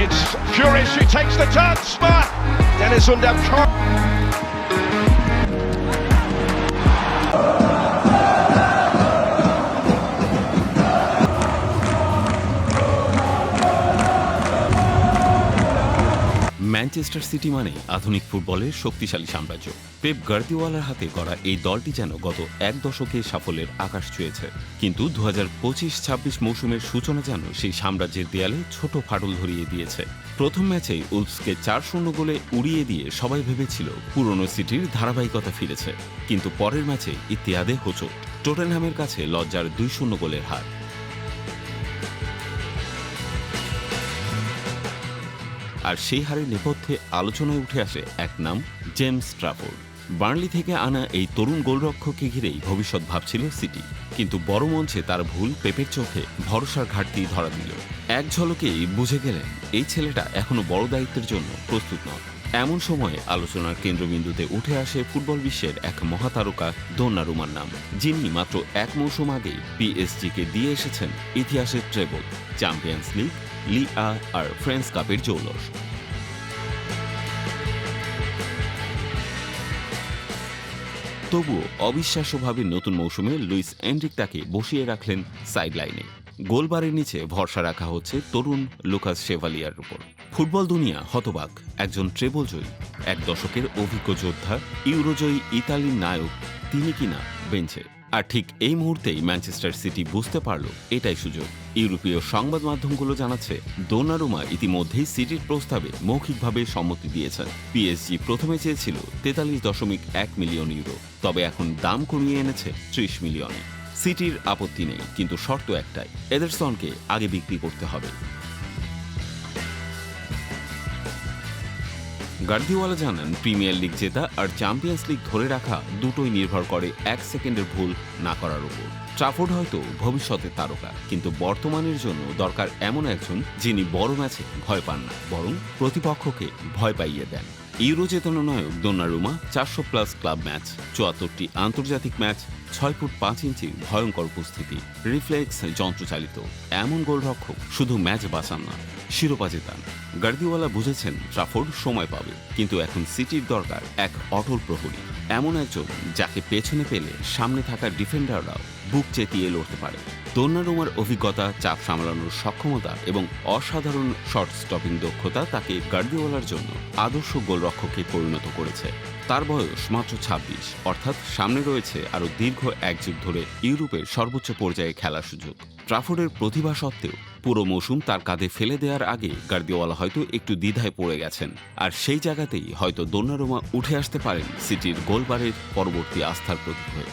It's Furious who takes the touch. Smart. Dennis Undam. Manchester city মানে আধুনিক ফুটবলের শক্তিশালী সাম্রাজ্য। পেপ গার্দিওলার হাতে গড়া এই দলটি যেন গত এক দশকে সাফল্যের আকাশ ছুঁয়েছে, কিন্তু 2025-26 মৌসুমের সূচনা যেন সেই সাম্রাজ্যের দেয়ালে ছোট ফাটল ধরিয়ে দিয়েছে। প্রথম ম্যাচেই উলফসকে 4-0 গোলে উড়িয়ে দিয়ে সবাই ভেবেছিল পুরনো সিটির ধারাবাহিকতা ফিরেছে, কিন্তু পরের ম্যাচে ইতিহাদে হোঁচট, টটেনহামের কাছে লজ্জার 2-0 গোলের হার। আর সেই হারের নেপথ্যে আলোচনায় উঠে আসে এক নাম, জেমস ট্রাফোর্ড। বার্নলি থেকে আনা এই তরুণ গোলরক্ষককে ঘিরেই ভবিষ্যৎ ভাবছিল সিটি, কিন্তু বড় মঞ্চে তার ভুল পেপের চোখে ভরসার ঘাটতি ধরা দিল। এক ঝলকেই বুঝে গেলেন এই ছেলেটা এখনো বড় দায়িত্বের জন্য প্রস্তুত নয়। এমন সময়ে আলোচনার কেন্দ্রবিন্দুতে উঠে আসে ফুটবল বিশ্বের এক মহাতারকা দোন্নারুমার নাম, যিনি মাত্র এক মৌসুম আগেই পিএসজিকে দিয়ে এসেছেন ইতিহাসের ট্রেবল, চ্যাম্পিয়ন্স লিগ, লিগা আর ফ্রেঞ্চ কাপের জৌলস। তবুও অবিশ্বাস্যভাবে নতুন মৌসুমে লুইস এনরিক তাকে বসিয়ে রাখলেন সাইডলাইনে। গোলবারের নিচে ভরসা রাখা হচ্ছে তরুণ লুকাস শেভালিয়ার উপর। ফুটবল দুনিয়া হতবাক, একজন ট্রেবল জয়ী, এক দশকের অভিজ্ঞ যোদ্ধা, ইউরোজয়ী ইতালির নায়ক, তিনি কিনা বেঞ্চে। আর ঠিক এই মুহূর্তেই ম্যানচেস্টার সিটি বুঝতে পারল এটাই সুযোগ। ইউরোপীয় সংবাদ মাধ্যমগুলো জানাচ্ছে দোনারুমা ইতিমধ্যেই সিটির প্রস্তাবে মৌখিকভাবে সম্মতি দিয়েছেন। পিএসজি প্রথমে চেয়েছিল 43.1 মিলিয়ন ইউরো, তবে এখন দাম কমিয়ে এনেছে 30 মিলিয়নে। সিটির আপত্তি নেই, কিন্তু শর্ত একটাই, এডারসনকে আগে বিক্রি করতে হবে। গার্দিওলা জানান, প্রিমিয়ার লিগ জেতা আর চ্যাম্পিয়ন্স লিগ ধরে রাখা দুটোই নির্ভর করে 1 সেকেন্ডের ভুল না করার উপর। ট্রাফোর্ড হয়তো ভবিষ্যতের তারকা, কিন্তু বর্তমানের জন্য দরকার এমন একজন যিনি বড় ম্যাচে ভয় পান না, বরং প্রতিপক্ষকে ভয় পাইয়ে দেন। ইউরো জেতানো নায়ক দোন্নারুমা 400+ ক্লাব ম্যাচ, 74টি আন্তর্জাতিক ম্যাচ, 6 ফুট 5 ইঞ্চির ভয়ঙ্কর উপস্থিতি, রিফ্লেক্স যন্ত্রচালিত এমন গোলরক্ষক শুধু ম্যাচ বাঁচান না, শিরোপা জেতান। গার্দিওলা বুঝেছেন ট্রাফোর্ড সময় পাবে, কিন্তু এখন সিটির দরকার এক অটল প্রহরী, এমন একজন যাকে পেছনে পেলে সামনে থাকা ডিফেন্ডাররাও বুক চেতিয়ে লড়তে পারে। দোন্নারুমার অভিজ্ঞতা, চাপ সামলানোর সক্ষমতা এবং অসাধারণ শর্ট স্টপিং দক্ষতা তাকে গার্দিওলার জন্য আদর্শ গোলরক্ষকে পরিণত করেছে। তার বয়স মাত্র 26, অর্থাৎ সামনে রয়েছে আরও দীর্ঘ এক যুগ ধরে ইউরোপের সর্বোচ্চ পর্যায়ে খেলার সুযোগ। ট্রাফোর্ডের প্রতিভা সত্ত্বেও পুরো মৌসুম তার কাঁধে ফেলে দেওয়ার আগে গার্দিওলা হয়তো একটু দ্বিধায় পড়ে গেছেন, আর সেই জায়গাতেই হয়তো দোন্নারুমা উঠে আসতে পারেন সিটির গোলবারের পরবর্তী আস্থার প্রতীক হয়ে।